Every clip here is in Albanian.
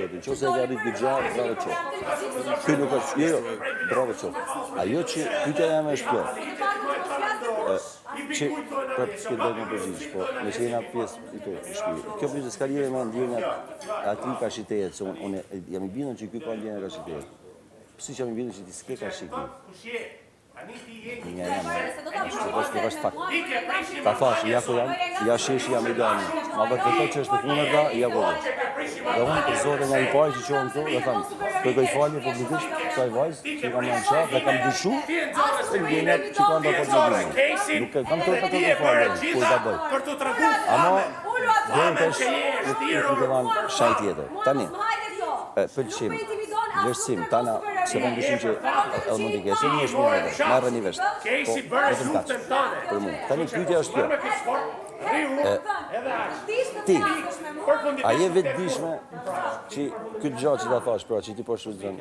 zotin. Qose e ka rrit këtë gjallë, bravo qoftë. Ky nuk është, jo, bravo qoftë. Ajo që pyetja jam është kjo. Që për të këtë në përgjish, po me që jena pjesë i të shpirë. Kjo pyetje s'ka lidhje me ndjenjat ati ka shitejet, se unë jam i bindur që ky ka ndjenja ka shitejet. Pse që jam i bindur që ti s'ke ka shitejet. Nuk është fakt. Ta thash, ja ku jam, ja sheshi jam i dani. Ma vërtetoj që është kundër ta, ja ku jam. Dhe unë për zote nga i parë që qohëm këtu, dhe thamë, kërkoj falje publikisht, kësaj vajzë, që kam janë qafë, dhe kam dyshu, e ndjenjat që kanë da për të nuk kam të kërkoj falje, kur ta bëj. Ama, dhe në tesh, nuk të dhanë shaj tjetër. Tani, pëlqim, vlerësim, tana, se për ndryshim që edhe mund t'i keshë, një është mirë edhe, marrë një veshtë, po, vetëm kaqë, për mund. Tani, pyetja është kjo. Ti, a je vetë dishme që këtë gjatë që ta thash, pra që ti po shuzën,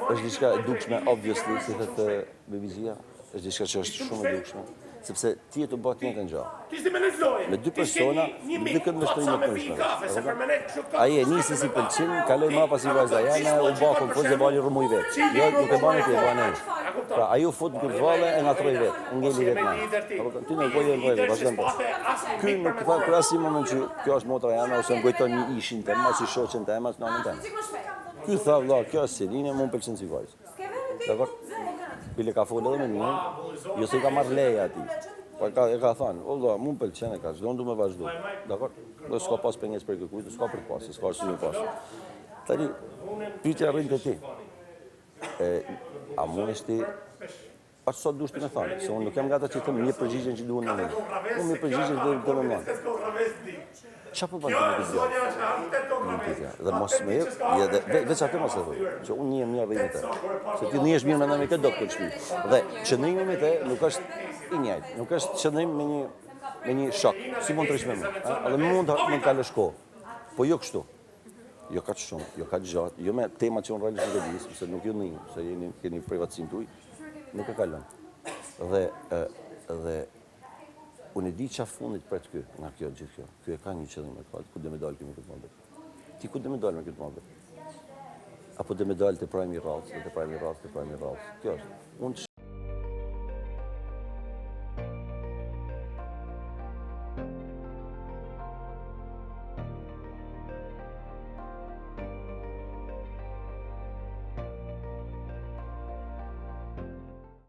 është diçka e dukshme, obviously, si thëtë bebizia, është diçka që është shumë e dukshme, sepse ti e të bëtë njëtë në gjahë. Me dy persona, në këtë mështëri në përshme. Aje, nisi si pëlqim, kaloj ma pas i vajza jana, u bakon, fut dhe bali rëmuj vetë. Jo, nuk e bani ti, e bani e. Pra, ajo fut në këtë vale e nga troj vetë, ngeli vetë na. Ti në gojë e në vajzë, vazhdojnë pas. Ky në këta krasi moment që kjo është motra jana, ose më gojton një ishin të ema, si shoqen të ema, së nanën të ema. Ky tha, vla, kjo është Seline, mu më pëlqen si vajzë. Bile ka folë edhe me një, jo se i ka marrë leja ati. E ka thënë, o da, mu më pëlqen e ka, çdo ndu me vazhdu. Dakor? Do s'ka pas penges për kërkujt, s'ka për pas, s'ka arsye pas. Tani, pyetja rrin te ti. A mundesh ti aq sa dush ti me thënë, se unë nuk jam gata që të them një përgjigje që duhen në më. Unë një përgjigje që do më marr. Qa po bëndë me këtë gjë? Dhe mos me jep, veç atë mos e thuj, që unë një mirë dhe i me te. Se ti një është mirë me në me këtë doktor të shpi. Dhe qëndrimi me te nuk është i njajtë, nuk është qëndrim me një shok, si mund të rishme me. Edhe mund të kalë shko, po jo kështu. Jo ka që shumë, jo ka që gjatë, jo me tema që unë realisht nuk e disë, se nuk ju një, se keni privatësim tuj, nuk e kalon. Dhe unë e di qa fundit për të kjo, nga kjo gjithë kjo. Kjo e ka një qëllim e kalë, ku dhe me dalë kemi këtë mëllbet. Ti ku dhe me dalë me këtë mëllbet? Apo dhe me dalë të prajmi rralës, dhe të prajmi rralës. Kjo është.